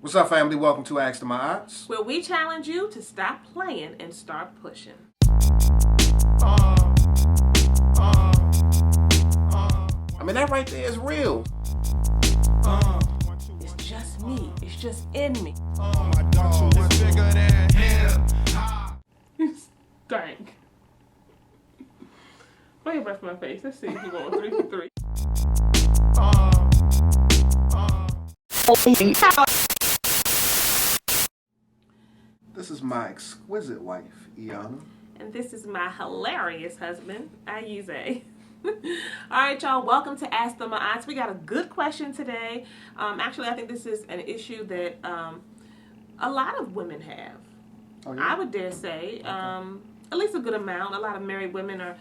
What's up, family? Welcome to Ask to My Odds. Where we challenge you to stop playing and start pushing. I mean, that right there is real. It's just me. It's just in me. Stank. Put your breath in my face. Let's see if you go 3 for 3. This is my exquisite wife, Iana. And this is my hilarious husband, Ayuze. All right, y'all, welcome to Ask Them My Odds. We got a good question today. Actually, I think this is an issue that a lot of women have. Oh, yeah? I would dare say, at least a good amount. A lot of married women are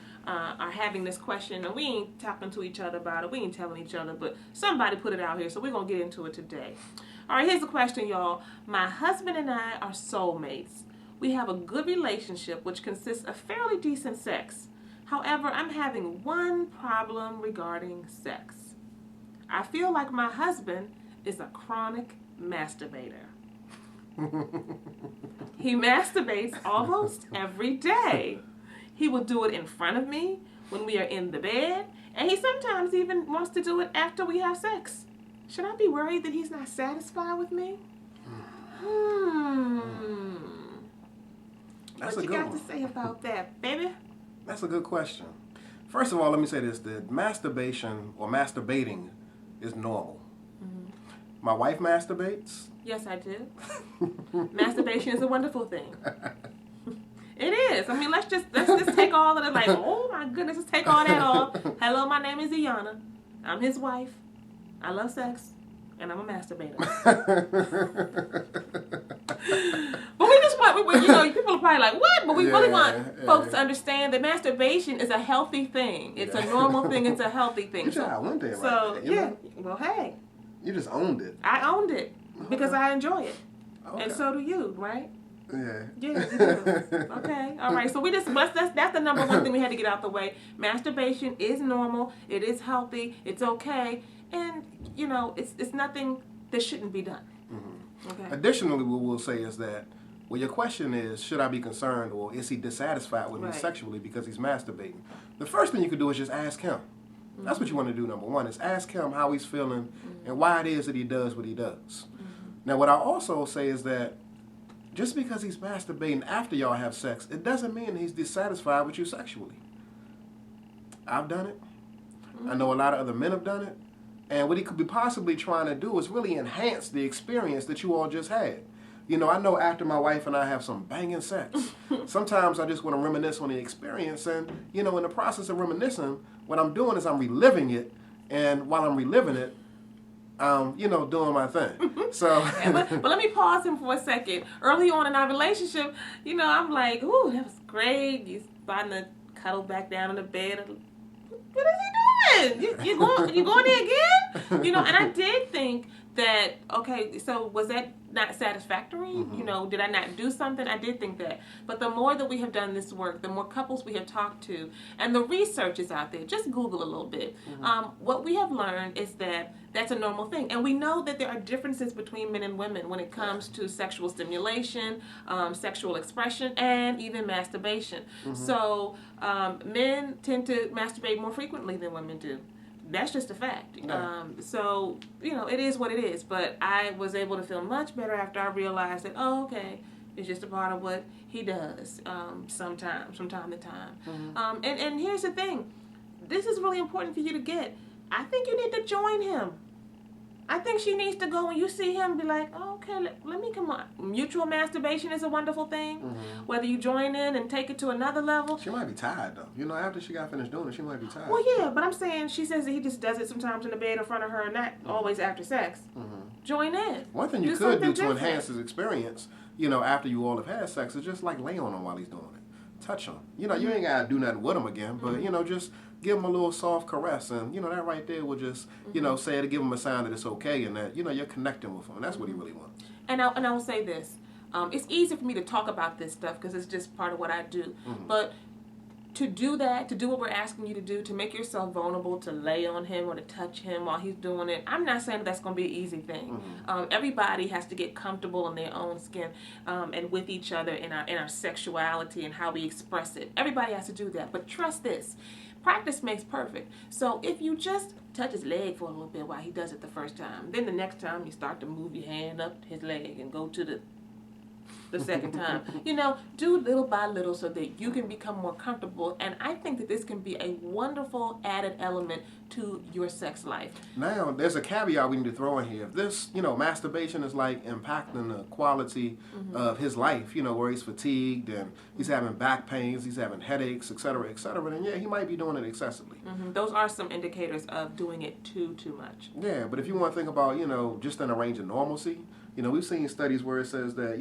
having this question, and we ain't talking to each other about it. We ain't telling each other, but somebody put it out here, so we're going to get into it today. All right, here's the question, y'all. My husband and I are soulmates. We have a good relationship, which consists of fairly decent sex. However, I'm having one problem regarding sex. I feel like my husband is a chronic masturbator. He masturbates almost every day. He will do it in front of me when we are in the bed, and he sometimes even wants to do it after we have sex. Should I be worried that he's not satisfied with me? That's what a you good got one. to say about that, baby? That's a good question. First of all, let me say this. The masturbation or masturbating is normal. Mm-hmm. My wife masturbates. Yes, I do. Masturbation is a wonderful thing. It is. I mean, let's just take all of it. Like, oh my goodness, let's take all that off. Hello, my name is Iana. I'm his wife. I love sex, and I'm a masturbator. But we just want, people are probably like, what? But we really want folks to understand that masturbation is a healthy thing. It's a normal thing. It's a healthy thing. You just went there, so right? yeah. Well, hey. You just owned it. I owned it because I enjoy it, Okay. and so do you, right? Yeah. Yeah, you do. Okay. All right. So that's the number one thing we had to get out the way. Masturbation is normal. It is healthy. It's okay. And, it's nothing that shouldn't be done. Mm-hmm. Okay. Additionally, what we'll say is that, well, your question is, should I be concerned or is he dissatisfied with me sexually because he's masturbating? The first thing you could do is just ask him. Mm-hmm. That's what you want to do, number one, is ask him how he's feeling and why it is that he does what he does. Mm-hmm. Now, what I also say is that just because he's masturbating after y'all have sex, it doesn't mean he's dissatisfied with you sexually. I've done it. I know a lot of other men have done it. And what he could be possibly trying to do is really enhance the experience that you all just had. I know after my wife and I have some banging sex, sometimes I just want to reminisce on the experience. And, in the process of reminiscing, what I'm doing is I'm reliving it. And while I'm reliving it, I'm, doing my thing. So, but let me pause him for a second. Early on in our relationship, I'm like, ooh, that was great. You're starting to cuddle back down in the bed. What is he doing? You going there again? And I did think that, okay, so was that not satisfactory? Mm-hmm. Did I not do something? I did think that. But the more that we have done this work, the more couples we have talked to, and the research is out there, just Google a little bit. Mm-hmm. What we have learned is that that's a normal thing. And we know that there are differences between men and women when it comes to sexual stimulation, sexual expression, and even masturbation. Mm-hmm. So men tend to masturbate more frequently than women do. That's just a fact. Yeah. So, it is what it is. But I was able to feel much better after I realized that, okay, it's just a part of what he does from time to time. Mm-hmm. And here's the thing. This is really important for you to get. I think you need to join him. I think she needs to go when you see him be like, oh, okay, let me come on. Mutual masturbation is a wonderful thing. Mm-hmm. Whether you join in and take it to another level. She might be tired, though. After she got finished doing it, she might be tired. Well, yeah, but I'm saying she says that he just does it sometimes in the bed in front of her, not always after sex. Mm-hmm. Join in. One thing you could do to enhance his experience, after you all have had sex, is just like lay on him while he's doing it. Touch him. You ain't got to do nothing with him again, but, just give him a little soft caress, and, that right there will just, say to give him a sign that it's okay and that, you're connecting with him, and that's what he really wants. And I will say this. It's easy for me to talk about this stuff because it's just part of what I do. Mm-hmm. But to do that, to do what we're asking you to do, to make yourself vulnerable, to lay on him or to touch him while he's doing it, I'm not saying that's going to be an easy thing. Everybody has to get comfortable in their own skin and with each other in our sexuality and how we express it. Everybody has to do that. But trust this. Practice makes perfect. So if you just touch his leg for a little bit while he does it the first time, then the next time you start to move your hand up his leg and go to the second time. Do little by little so that you can become more comfortable. And I think that this can be a wonderful added element to your sex life. Now, there's a caveat we need to throw in here. If this, masturbation is like impacting the quality of his life, where he's fatigued and he's having back pains, he's having headaches, et cetera, then yeah, he might be doing it excessively. Those are some indicators of doing it too much. Yeah, but if you want to think about, just in a range of normalcy, we've seen studies where it says that,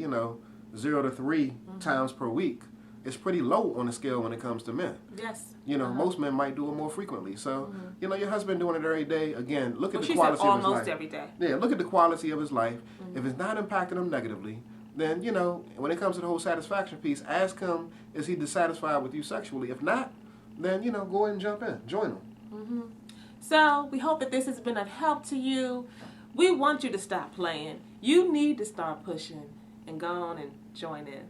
0 to 3 times per week is pretty low on the scale when it comes to men. Yes. Most men might do it more frequently. So, your husband doing it every day, again, look at the quality of his life. Almost every day. Yeah, look at the quality of his life. If it's not impacting him negatively, then, when it comes to the whole satisfaction piece, ask him, is he dissatisfied with you sexually? If not, then, go ahead and jump in. Join him. So, we hope that this has been of help to you. We want you to stop playing. You need to start pushing and go on and join in.